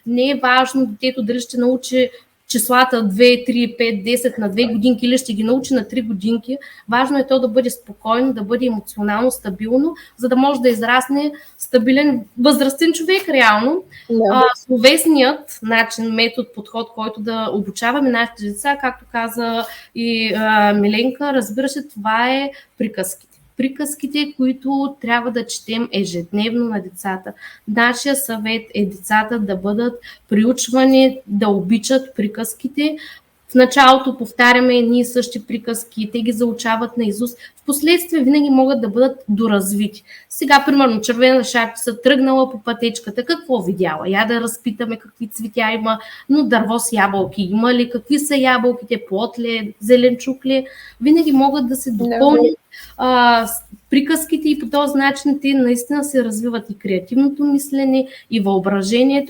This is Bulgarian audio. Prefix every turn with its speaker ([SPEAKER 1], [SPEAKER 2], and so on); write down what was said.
[SPEAKER 1] Не е важно детето дали ще научи числата 2, 3, 5, 10 на 2 годинки или ще ги научи на 3 годинки. Важно е то да бъде спокойно, да бъде емоционално стабилно, за да може да израсне стабилен възрастен човек реално. Словесният начин, метод, подход, който да обучаваме нашите деца, както каза и Миленка, разбира се, това е приказките. Приказките, които трябва да четем ежедневно на децата. Нашия съвет е децата да бъдат приучвани да обичат приказките. В началото повтаряме едни и същи приказки, те ги заучават наизуст. Впоследствие винаги могат да бъдат доразвити. Сега, примерно, червена шапица тръгнала по пътечката. Какво видяла? Я да разпитаме какви цветя има, но дърво с ябълки има ли? Какви са ябълките? Плод ли е? Зеленчук ли е? Винаги могат да се допълнят приказките и по този начин те наистина се развиват и креативното мислене, и въображението.